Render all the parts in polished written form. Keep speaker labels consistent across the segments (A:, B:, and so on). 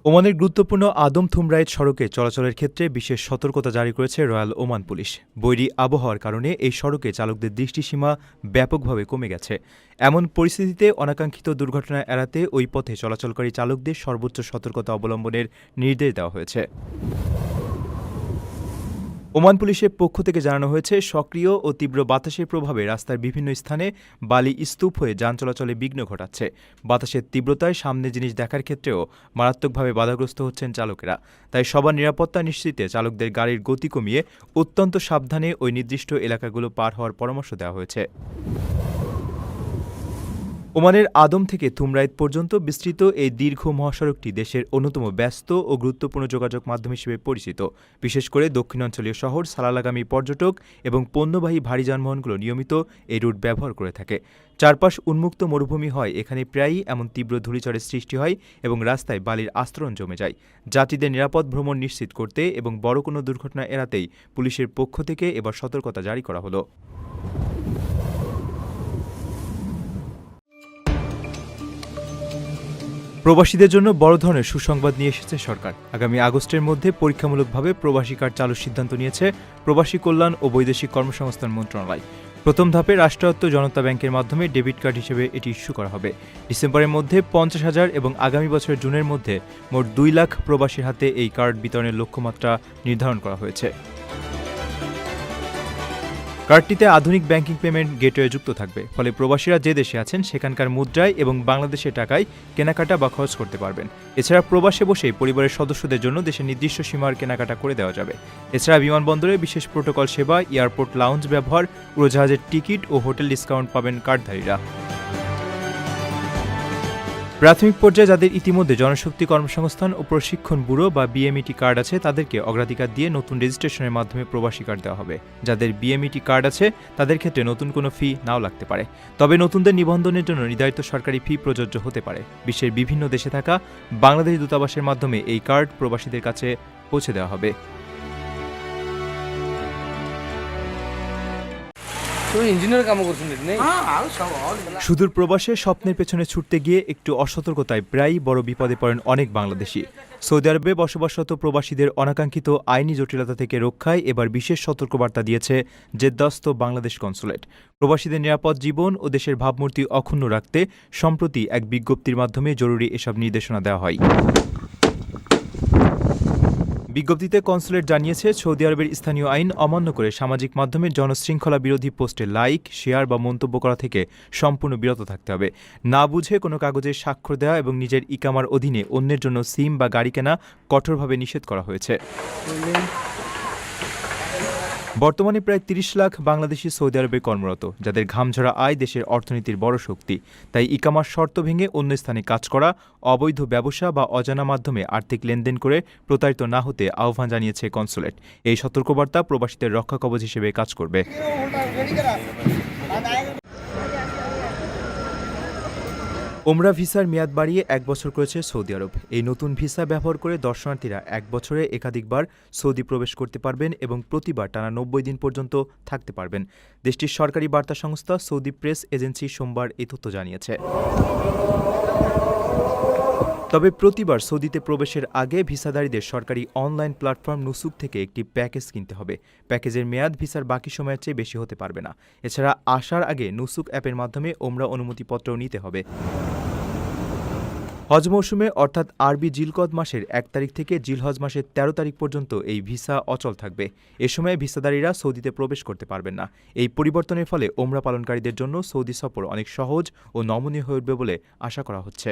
A: ওমানের গুরুত্বপূর্ণ আদম থুমরাইত সড়কে চলাচলের ক্ষেত্রে বিশেষ সতর্কতা জারি করেছে রয়্যাল ওমান পুলিশ। বৈরী আবহাওয়ার কারণে এই সড়কে চালকদের দৃষ্টিসীমা ব্যাপকভাবে কমে গেছে। এমন পরিস্থিতিতে অনাকাঙ্ক্ষিত দুর্ঘটনা এড়াতে ওই পথে চলাচলকারী চালকদের সর্বোচ্চ সতর্কতা অবলম্বনের নির্দেশ দেওয়া হয়েছে। ওমান পুলিশের পক্ষ থেকে জানানো হয়েছে, সক্রিয় ও তীব্র বাতাসের প্রভাবে রাস্তার বিভিন্ন স্থানে বালি স্তূপ হয়ে যান চলাচলে বিঘ্ন ঘটাচ্ছে। বাতাসের তীব্রতায় সামনে জিনিস দেখার ক্ষেত্রেও মারাত্মকভাবে বাধাগ্রস্ত হচ্ছেন চালকেরা। তাই সবার নিরাপত্তা নিশ্চিতে চালকদের গাড়ির গতি কমিয়ে অত্যন্ত সাবধানে ওই নির্দিষ্ট এলাকাগুলো পার হওয়ার পরামর্শ দেওয়া হয়েছে। ওমানের আদম থেকে থুমরাইত পর্যন্ত বিস্তৃত এই দীর্ঘ মহাসড়কটি দেশের অন্যতম ব্যস্ত ও গুরুত্বপূর্ণ যোগাযোগ মাধ্যম হিসেবে পরিচিত। বিশেষ করে দক্ষিণাঞ্চলীয় শহর সালালাগামী পর্যটক এবং পণ্যবাহী ভারী যানবাহনগুলো নিয়মিত এই রুট ব্যবহার করে থাকে। চারপাশ উন্মুক্ত মরুভূমি হয়, এখানে প্রায়ই এমন তীব্র ধূলিঝড়ের সৃষ্টি হয় এবং রাস্তায় বালির আস্তরণ জমে যায়। যাত্রীদের নিরাপদ ভ্রমণ নিশ্চিত করতে এবং বড় কোনো দুর্ঘটনা এড়াতেই পুলিশের পক্ষ থেকে এবার সতর্কতা জারি করা হলো। প্রবাসীদের জন্য বড় ধরনের সুসংবাদ নিয়ে এসেছে সরকার। আগামী আগস্টের মধ্যে পরীক্ষামূলকভাবে প্রবাসী কার্ড চালুর সিদ্ধান্ত নিয়েছে প্রবাসী কল্যাণ ও বৈদেশিক কর্মসংস্থান মন্ত্রণালয়। প্রথম ধাপে রাষ্ট্রায়ত্ত জনতা ব্যাংকের মাধ্যমে ডেবিট কার্ড হিসেবে এটি ইস্যু করা হবে। ডিসেম্বরের মধ্যে 50,000 এবং আগামী বছরের জুনের মধ্যে মোট 2 লাখ প্রবাসীর হাতে এই কার্ড বিতরণের লক্ষ্যমাত্রা নির্ধারণ করা হয়েছে। কার্ডটিতে আধুনিক ব্যাংকিং পেমেন্ট গেটওয়ে যুক্ত থাকবে, ফলে প্রবাসীরা যে দেশে আছেন সেখানকার মুদ্রায় এবং বাংলাদেশের টাকায় কেনাকাটা বা খরচ করতে পারবেন। এছাড়া প্রবাসে বসেই পরিবারের সদস্যদের জন্য দেশের নির্দিষ্ট সীমার কেনাকাটা করে দেওয়া যাবে। এছাড়া বিমানবন্দরে বিশেষ প্রোটোকল সেবা, এয়ারপোর্ট লাউঞ্জ ব্যবহার, উড়োজাহাজের টিকিট ও হোটেল ডিসকাউন্ট পাবেন কার্ডধারীরা। প্রাথমিক পর্যায়ে যাদের ইতিমধ্যে জনশক্তি কর্মসংস্থান ও প্রশিক্ষণ ব্যুরো বা বিএমইটি কার্ড আছে তাদেরকে অগ্রাধিকার দিয়ে নতুন রেজিস্ট্রেশনের মাধ্যমে প্রবাসী কার্ড দেওয়া হবে। যাদের বিএমইটি কার্ড আছে তাদের ক্ষেত্রে নতুন কোনো ফি নাও লাগতে পারে, তবে নতুনদের নিবন্ধনের জন্য নির্ধারিত সরকারি ফি প্রযোজ্য হতে পারে। বিশ্বের বিভিন্ন দেশে থাকা বাংলাদেশি দূতাবাসের মাধ্যমে এই কার্ড প্রবাসীদের কাছে পৌঁছে দেওয়া হবে। সুদূর প্রবাসে স্বপ্নের পেছনে ছুটতে গিয়ে একটু অসতর্কতায় প্রায়ই বড় বিপদে পড়েন অনেক বাংলাদেশি। সৌদি আরবে বসবাসরত প্রবাসীদের অনাকাঙ্ক্ষিত আইনি জটিলতা থেকে রক্ষায় এবার বিশেষ সতর্কবার্তা দিয়েছে জেদ্দাস্থ বাংলাদেশ কনস্যুলেট। প্রবাসীদের নিরাপদ জীবন ও দেশের ভাবমূর্তি অক্ষুণ্ণ রাখতে সম্প্রতি এক বিজ্ঞপ্তির মাধ্যমে জরুরি এসব নির্দেশনা দেওয়া হয়। বিজ্ঞপ্তিতে কনস্যুলেট জানিয়েছে, সৌদি আরবের স্থানীয় আইন অমান্য করে সামাজিক মাধ্যমে জনশৃঙ্খলা বিরোধী পোস্টে লাইক, শেয়ার বা মন্তব্য করা থেকে সম্পূর্ণ বিরত থাকতে হবে। না বুঝে কোনো কাগজে স্বাক্ষর দেওয়া এবং নিজের ইকামার অধীনে অন্যের জন্য সিম বা গাড়ি কেনা কঠোরভাবে নিষেধ করা হয়েছে। বর্তমানে প্রায় 30 লাখ বাংলাদেশি সৌদি আরবে কর্মরত, যাদের ঘামঝরা আয় দেশের অর্থনীতির বড় শক্তি। তাই ইকামার শর্ত ভেঙে অন্য স্থানে কাজ করা, অবৈধ ব্যবসা বা অজানা মাধ্যমে আর্থিক লেনদেন করে প্রতারিত না হতে আহ্বান জানিয়েছে কনস্যুলেট। এই সতর্কবার্তা প্রবাসীদের রক্ষা কবচ হিসেবে কাজ করবে। ওমরা ভিসার মেয়াদ বাড়িয়ে 1 বছর করেছে সৌদি আরব। এই নতুন ভিসা ব্যবহার করে দর্শনার্থীরা 1 বছরে একাধিকবার সৌদি প্রবেশ করতে পারবেন এবং প্রতিবার টানা 90 দিন পর্যন্ত থাকতে পারবেন। দেশটির সরকারি বার্তা সংস্থা সৌদি প্রেস এজেন্সি সোমবার এই তথ্য জানিয়েছে। তবে প্রতিবার সৌদিতে প্রবেশের আগে ভিসাধারীদের সরকারি অনলাইন প্ল্যাটফর্ম নুসুক থেকে একটি প্যাকেজ কিনতে হবে। প্যাকেজের মেয়াদ ভিসার বাকি সময়ের চেয়ে বেশি হতে পারবে না। এছাড়া আসার আগে নুসুক অ্যাপের মাধ্যমে ওমরা অনুমতিপত্রও নিতে হবে। হজ মৌসুমে অর্থাৎ আরবি জিলকদ মাসের 1 তারিখ থেকে জিলহজ মাসের 13 তারিখ পর্যন্ত এই ভিসা অচল থাকবে। এ সময় ভিসাধারীরা সৌদিতে প্রবেশ করতে পারবেন না। এই পরিবর্তনের ফলে ওমরা পালনকারীদের জন্য সৌদি সফর অনেক সহজ ও নমনীয় হয়ে উঠবে বলে আশা করা হচ্ছে।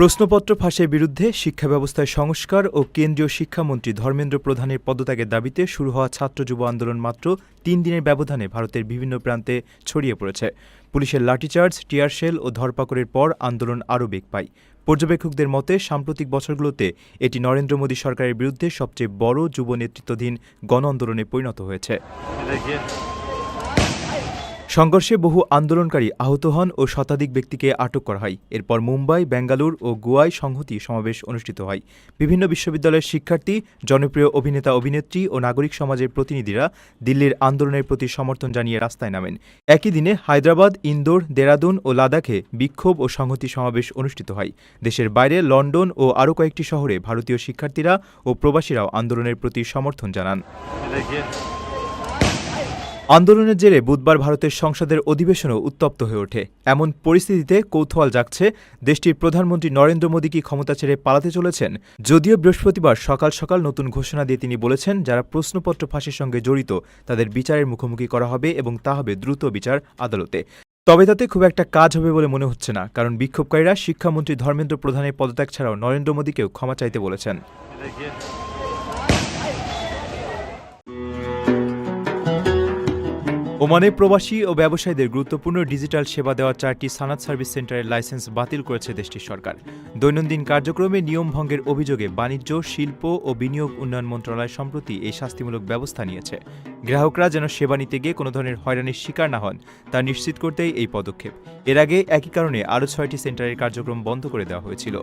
A: প্রশ্নপত্র ফাঁসের বিরুদ্ধে শিক্ষা ব্যবস্থায় সংস্কার ও কেন্দ্রীয় শিক্ষামন্ত্রী ধর্মেন্দ্র প্রধানের পদত্যাগের দাবিতে শুরু হওয়া ছাত্র যুব আন্দোলন মাত্র 3 দিনের ব্যবধানে ভারতের বিভিন্ন প্রান্তে ছড়িয়ে পড়েছে। পুলিশের লাঠিচার্জ, টিয়ারশেল ও ধরপাকড়ের পর আন্দোলন আরও বেগ পায়। পর্যবেক্ষকদের মতে সাম্প্রতিক বছরগুলোতে এটি নরেন্দ্র মোদী সরকারের বিরুদ্ধে সবচেয়ে বড় যুব নেতৃত্বাধীন গণ আন্দোলনে পরিণত হয়েছে। সংঘর্ষে বহু আন্দোলনকারী আহত হন ও শতাধিক ব্যক্তিকে আটক করা হয়। এরপর মুম্বাই, বেঙ্গালুর ও গোয়ায় সংহতি সমাবেশ অনুষ্ঠিত হয়। বিভিন্ন বিশ্ববিদ্যালয়ের শিক্ষার্থী, জনপ্রিয় অভিনেতা অভিনেত্রী ও নাগরিক সমাজের প্রতিনিধিরা দিল্লির আন্দোলনের প্রতি সমর্থন জানিয়ে রাস্তায় নামেন। একই দিনে হায়দ্রাবাদ, ইন্দোর, দেরাদুন ও লাদাখে বিক্ষোভ ও সংহতি সমাবেশ অনুষ্ঠিত হয়। দেশের বাইরে লন্ডন ও আরও কয়েকটি শহরে ভারতীয় শিক্ষার্থীরা ও প্রবাসীরাও আন্দোলনের প্রতি সমর্থন জানান। আন্দোলনের জেরে বুধবার ভারতের সংসদের অধিবেশনও উত্তপ্ত হয়ে ওঠে। এমন পরিস্থিতিতে কৌতূহল জাগছে, দেশটির প্রধানমন্ত্রী নরেন্দ্র মোদী কি ক্ষমতা ছেড়ে পালাতে চলেছেন? যদিও বৃহস্পতিবার সকাল সকাল নতুন ঘোষণা দিয়ে তিনি বলেছেন, যারা প্রশ্নপত্র ফাঁসের সঙ্গে জড়িত তাদের বিচারের মুখোমুখি করা হবে এবং তা হবে দ্রুত বিচার আদালতে। তবে তাতে খুব একটা কাজ হবে বলে মনে হচ্ছে না, কারণ বিক্ষোভকারীরা শিক্ষামন্ত্রী ধর্মেন্দ্র প্রধানের পদত্যাগ ছাড়াও নরেন্দ্র মোদীকেও ক্ষমা চাইতে বলেছেন। ওমানে প্রবাসী ও ব্যবসায়ীদের গুরুত্বপূর্ণ ডিজিটাল সেবা দেওয়া 4টি সানাত সার্ভিস সেন্টারের লাইসেন্স বাতিল করেছে দেশটির সরকার। দৈনন্দিন কার্যক্রমে নিয়ম ভঙ্গের অভিযোগে বাণিজ্য, শিল্প ও বিনিয়োগ উন্নয়ন মন্ত্রণালয় সম্প্রতি এই শাস্তিমূলক ব্যবস্থা নিয়েছে। গ্রাহকরা যেন সেবা নিতে গিয়ে কোনো ধরনের হয়রানির শিকার না হন, তা নিশ্চিত করতেই এই পদক্ষেপ। এর আগে একই কারণে আরও 6টি সেন্টারের কার্যক্রম বন্ধ করে দেওয়া হয়েছিল।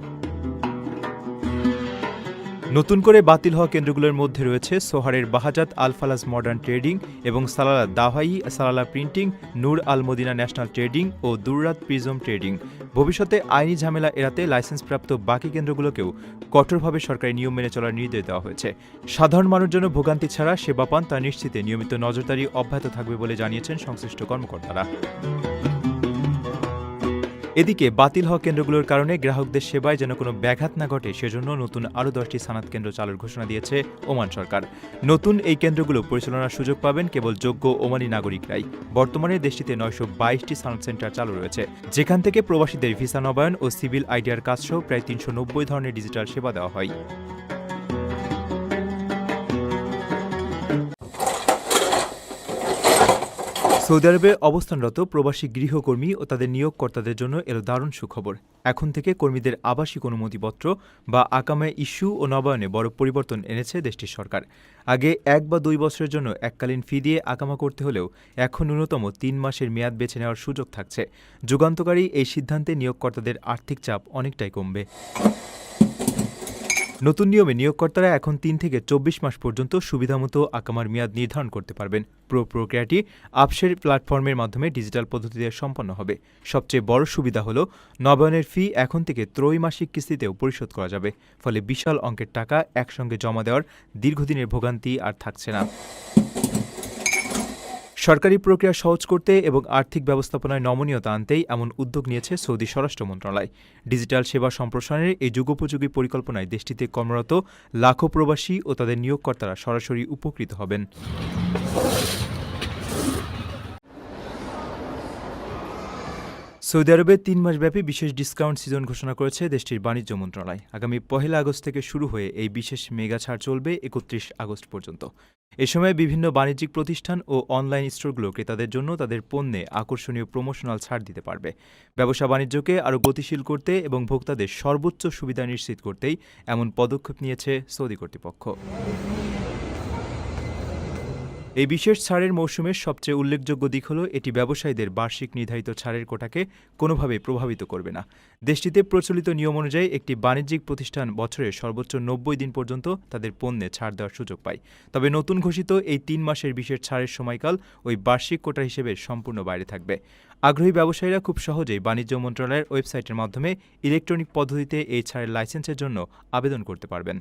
A: নতুন করে বাতিল হওয়া কেন্দ্রগুলোর মধ্যে রয়েছে সোহারের বাহাজাত আল ফালাজ মডার্ন ট্রেডিং এবং সালালা দাওয়াই, সালালা প্রিন্টিং, নূর আল মদিনা ন্যাশনাল ট্রেডিং ও দুররাত প্রিজম ট্রেডিং। ভবিষ্যতে আইনি ঝামেলা এড়াতে লাইসেন্সপ্রাপ্ত বাকি কেন্দ্রগুলোকেও কঠোরভাবে সরকারি নিয়ম মেনে চলার নির্দেশ দেওয়া হয়েছে। সাধারণ মানুষ যেন ভোগান্তি ছাড়া সেবা পান তা নিশ্চিতে নিয়মিত নজরদারি অব্যাহত থাকবে বলে জানিয়েছেন সংশ্লিষ্ট কর্মকর্তারা। এদিকে বাতিল হওয়া কেন্দ্রগুলোর কারণে গ্রাহকদের সেবায় যেন কোনো ব্যাঘাত না ঘটে, সেজন্য নতুন আরও 10টি সানাত কেন্দ্র চালুর ঘোষণা দিয়েছে ওমান সরকার। নতুন এই কেন্দ্রগুলো পরিচালনার সুযোগ পাবেন কেবল যোগ্য ওমানি নাগরিকরাই। বর্তমানে দেশটিতে 922টি সানাত সেন্টার চালু রয়েছে, যেখান থেকে প্রবাসীদের ভিসা নবায়ন ও সিভিল আইডিআর কাজসহ প্রায় 390 ধরনের ডিজিটাল সেবা দেওয়া হয়। সৌদি আরবে অবস্থানরত প্রবাসী গৃহকর্মী ও তাদের নিয়োগকর্তাদের জন্য এলো দারুণ সুখবর। এখন থেকে কর্মীদের আবাসিক অনুমতিপত্র বা আকামা ইস্যু ও নবায়নে বড় পরিবর্তন এনেছে দেশটির সরকার। আগে 1 বা 2 বছরের জন্য এককালীন ফি দিয়ে আকামা করতে হলেও এখন ন্যূনতম 3 মাসের মেয়াদ বেছে নেওয়ার সুযোগ থাকছে। যুগান্তকারী এই সিদ্ধান্তে নিয়োগকর্তাদের আর্থিক চাপ অনেকটাই কমবে। নতুন নিয়মে নিয়োগকর্তারা এখন 3 থেকে 24 মাস পর্যন্ত সুবিধামতো আকামার মেয়াদ নির্ধারণ করতে পারবেন। প্রক্রিয়াটি আপসের প্ল্যাটফর্মের মাধ্যমে ডিজিটাল পদ্ধতিতে সম্পন্ন হবে। সবচেয়ে বড় সুবিধা হল নবায়নের ফি এখন থেকে ত্রৈমাসিক কিস্তিতেও পরিশোধ করা যাবে। ফলে বিশাল অঙ্কের টাকা একসঙ্গে জমা দেওয়ার দীর্ঘদিনের ভোগান্তি আর থাকছে না। সরকারি প্রক্রিয়া সহজ করতে এবং আর্থিক ব্যবস্থাপনায় নমনীয়তা আনতেই এমন উদ্যোগ নিয়েছে সৌদি স্বরাষ্ট্র মন্ত্রণালয়। ডিজিটাল সেবা সম্প্রসারণের এই যুগোপযোগী পরিকল্পনায় দেশটিতে কর্মরত লাখো প্রবাসী ও তাদের নিয়োগকর্তারা সরাসরি উপকৃত হবেন। সৌদি আরবে 3 মাসব্যাপী বিশেষ ডিসকাউন্ট সিজন ঘোষণা করেছে দেশটির বাণিজ্য মন্ত্রণালয়। আগামী 1 আগস্ট থেকে শুরু হয়ে এই বিশেষ মেগা ছাড় চলবে 31 আগস্ট পর্যন্ত। এ সময় বিভিন্ন বাণিজ্যিক প্রতিষ্ঠান ও অনলাইন স্টোরগুলো ক্রেতাদের জন্য তাদের পণ্যে আকর্ষণীয় প্রমোশনাল ছাড় দিতে পারবে। ব্যবসা বাণিজ্যকে আরও গতিশীল করতে এবং ভোক্তাদের সর্বোচ্চ সুবিধা নিশ্চিত করতেই এমন পদক্ষেপ নিয়েছে সৌদি কর্তৃপক্ষ। এই বিশেষ ছাড়ের মৌসুমের সবচেয়ে উল্লেখযোগ্য দিক হল এটি ব্যবসায়ীদের বার্ষিক নির্ধারিত ছাড়ের কোটাকে কোনোভাবে প্রভাবিত করবে না। দেশটিতে প্রচলিত নিয়ম অনুযায়ী একটি বাণিজ্যিক প্রতিষ্ঠান বছরের সর্বোচ্চ 90 দিন পর্যন্ত তাদের পণ্যে ছাড় দেওয়ার সুযোগ পায়। তবে নতুন ঘোষিত এই 3 মাসের বিশেষ ছাড়ের সময়কাল ওই বার্ষিক কোটা হিসেবে সম্পূর্ণ বাইরে থাকবে। আগ্রহী ব্যবসায়ীরা খুব সহজেই বাণিজ্য মন্ত্রণালয়ের ওয়েবসাইটের মাধ্যমে ইলেকট্রনিক পদ্ধতিতে এই ছাড়ের লাইসেন্সের জন্য আবেদন করতে পারবেন।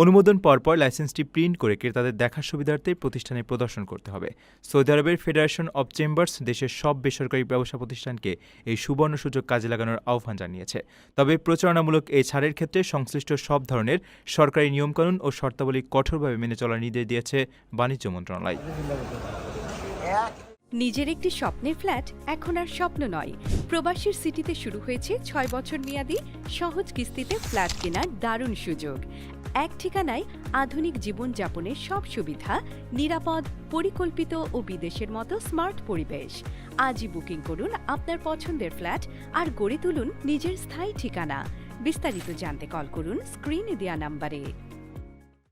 A: অনুমোদন পাওয়ার পর লাইসেন্সটি প্রিন্ট করে ক্রেতাদের দেখার সুবিধার্থে প্রতিষ্ঠানে প্রদর্শন করতে হবে। সৌদি আরবের ফেডারেশন অব চেম্বার্স দেশের সব বেসরকারি ব্যবসা প্রতিষ্ঠানকে এই সুবর্ণ সুযোগ কাজে লাগানোর আহ্বান জানিয়েছে। তবে প্রচারণামূলক এই ছাড়ের ক্ষেত্রে সংশ্লিষ্ট সব ধরনের সরকারি নিয়মকানুন ও শর্তাবলী কঠোরভাবে মেনে চলার নির্দেশ দিয়েছে বাণিজ্য মন্ত্রণালয়।
B: নিজের একটি স্বপ্নের ফ্ল্যাট এখন আর স্বপ্ন নয়। প্রবাসীর সিটিতে শুরু হয়েছে 6 বছর মেয়াদী সহজ কিস্তিতে ফ্ল্যাট কেনার দারুণ সুযোগ। এক ঠিকানায় আধুনিক জীবনযাপনের সব সুবিধা, নিরাপদ, পরিকল্পিত ও বিদেশের মতো স্মার্ট পরিবেশ। আজই বুকিং করুন আপনার পছন্দের ফ্ল্যাট আর গড়ে তুলুন নিজের স্থায়ী ঠিকানা। বিস্তারিত জানতে কল করুন স্ক্রিনে দেওয়া নাম্বারে।